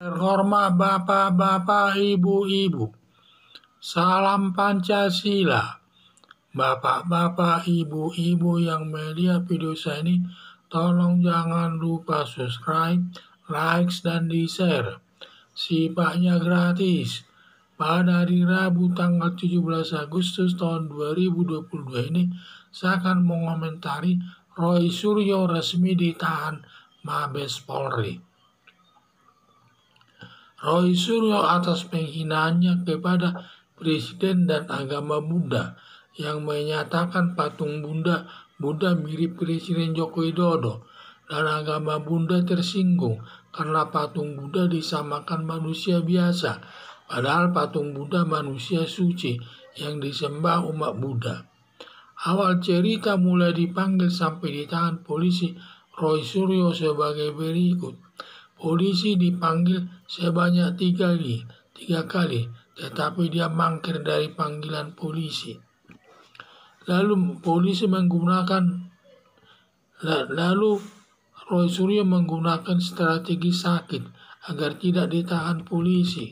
Terhormat Bapak-Bapak, Ibu-Ibu, salam Pancasila. Bapak-Bapak, Ibu-Ibu yang melihat video saya ini, tolong jangan lupa subscribe, like, dan di-share. Sifatnya gratis. Pada hari Rabu tanggal 17 Agustus tahun 2022 ini, saya akan mengomentari Roy Suryo resmi ditahan Mabes Polri. Roy Suryo atas penghinaannya kepada Presiden dan agama Buddha yang menyatakan patung Buddha mirip Presiden Joko Widodo dan agama Buddha tersinggung karena patung Buddha disamakan manusia biasa, padahal patung Buddha manusia suci yang disembah umat Buddha. Awal cerita mulai dipanggil sampai ditahan polisi Roy Suryo sebagai berikut. Polisi dipanggil sebanyak tiga kali, tetapi dia mangkir dari panggilan polisi. Lalu Roy Suryo menggunakan strategi sakit agar tidak ditahan polisi.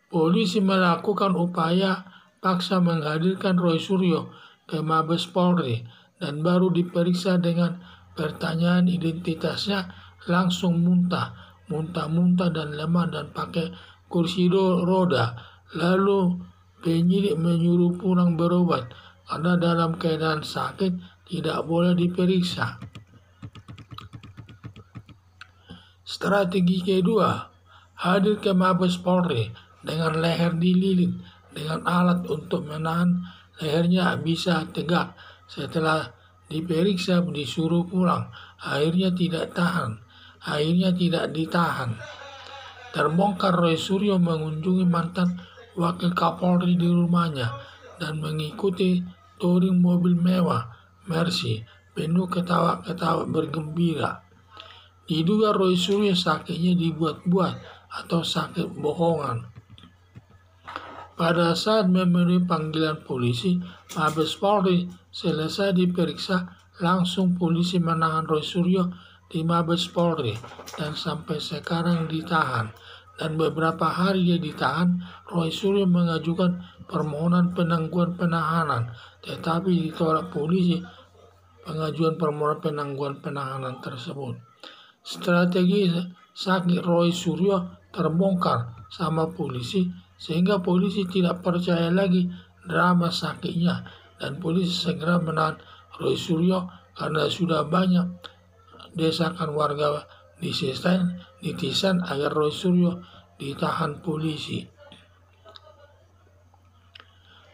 Polisi melakukan upaya paksa menghadirkan Roy Suryo ke Mabes Polri dan baru diperiksa dengan pertanyaan identitasnya langsung muntah dan lemah dan pakai kursi roda. Lalu penyidik menyuruh pulang berobat karena dalam keadaan sakit tidak boleh diperiksa. Strategi kedua, hadir ke Mabes Polri dengan leher dililit dengan alat untuk menahan lehernya bisa tegak. Setelah diperiksa disuruh pulang, akhirnya tidak ditahan. Terbongkar Roy Suryo mengunjungi mantan Wakil Kapolri di rumahnya dan mengikuti touring mobil mewah Mercy penuh ketawa-ketawa bergembira. Diduga Roy Suryo sakitnya dibuat-buat atau sakit bohongan. Pada saat memenuhi panggilan polisi, Mabes Polri selesai diperiksa, langsung polisi menahan Roy Suryo di Mabes Polri dan sampai sekarang ditahan. Dan beberapa hari dia ditahan, Roy Suryo mengajukan permohonan penangguhan penahanan, tetapi ditolak polisi pengajuan permohonan penangguhan penahanan tersebut. Strategi sakit Roy Suryo terbongkar sama polisi sehingga polisi tidak percaya lagi drama sakitnya dan polisi segera menahan Roy Suryo karena sudah banyak desakan warga netizen agar Roy Suryo ditahan polisi.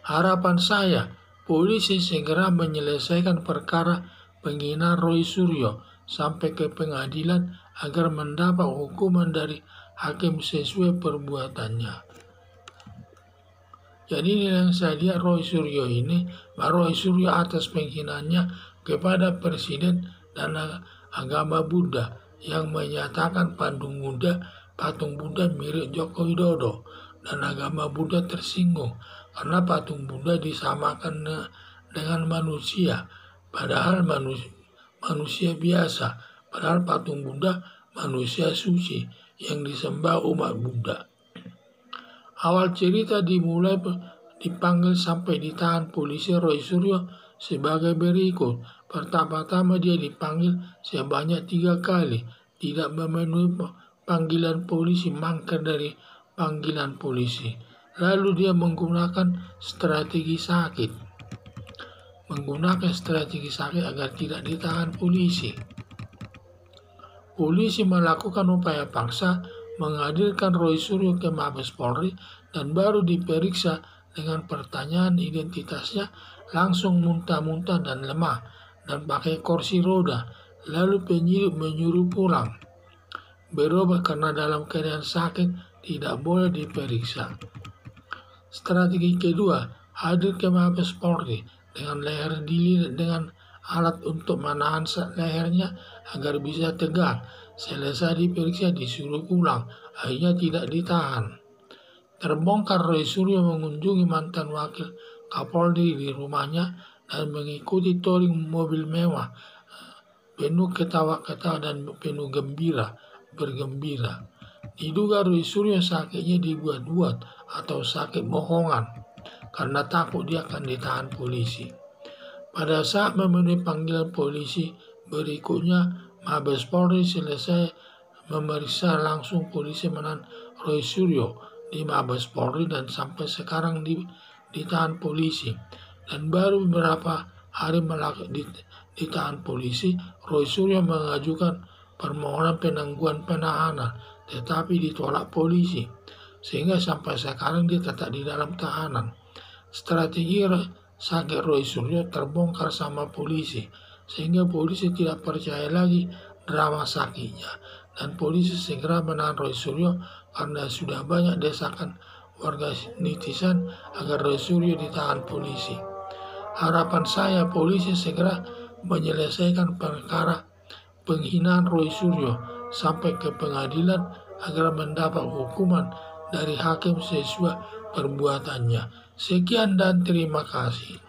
Harapan saya, polisi segera menyelesaikan perkara penghinaan Roy Suryo sampai ke pengadilan agar mendapat hukuman dari hakim sesuai perbuatannya. Jadi ini yang saya lihat Roy Suryo atas penghinaannya kepada Presiden dan agama Buddha yang menyatakan patung Buddha mirip Joko Widodo dan agama Buddha tersinggung karena patung Buddha disamakan dengan manusia, padahal manusia biasa, padahal patung Buddha manusia suci yang disembah umat Buddha. Awal cerita dimulai dipanggil sampai ditahan polisi Roy Suryo sebagai berikut. Pertama-tama dia dipanggil sebanyak 3 kali, tidak memenuhi panggilan polisi, mangkir dari panggilan polisi. Lalu dia menggunakan strategi sakit agar tidak ditahan polisi. Polisi melakukan upaya paksa menghadirkan Roy Suryo ke Mabes Polri dan baru diperiksa dengan pertanyaan identitasnya langsung muntah dan lemah dan pakai kursi roda. Lalu penyidik menyuruh pulang berobat karena dalam keadaan sakit tidak boleh diperiksa. Strategi kedua, hadir ke Mabes Polri dengan leher dililit dengan alat untuk menahan lehernya agar bisa tegak. Selesai diperiksa disuruh pulang, akhirnya tidak ditahan. Terbongkar Roy Suryo mengunjungi mantan Wakil Kapolri di rumahnya dan mengikuti touring mobil mewah penuh ketawa-ketawa dan penuh bergembira. Diduga Roy Suryo sakitnya dibuat-buat atau sakit bohongan karena takut dia akan ditahan polisi. Pada saat memenuhi panggilan polisi berikutnya, Mabes Polri selesai memeriksa langsung polisi menahan Roy Suryo di Mabes Polri dan sampai sekarang ditahan polisi. Dan baru beberapa hari ditahan polisi, Roy Suryo mengajukan permohonan penangguhan penahanan, tetapi ditolak polisi, sehingga sampai sekarang dia tetap di dalam tahanan. Strategi sakit Roy Suryo terbongkar sama polisi, sehingga polisi tidak percaya lagi drama sakitnya, dan polisi segera menahan Roy Suryo karena sudah banyak desakan warga netizen agar Roy Suryo ditahan polisi. Harapan saya polisi segera menyelesaikan perkara penghinaan Roy Suryo sampai ke pengadilan agar mendapat hukuman dari hakim sesuai perbuatannya. Sekian dan terima kasih.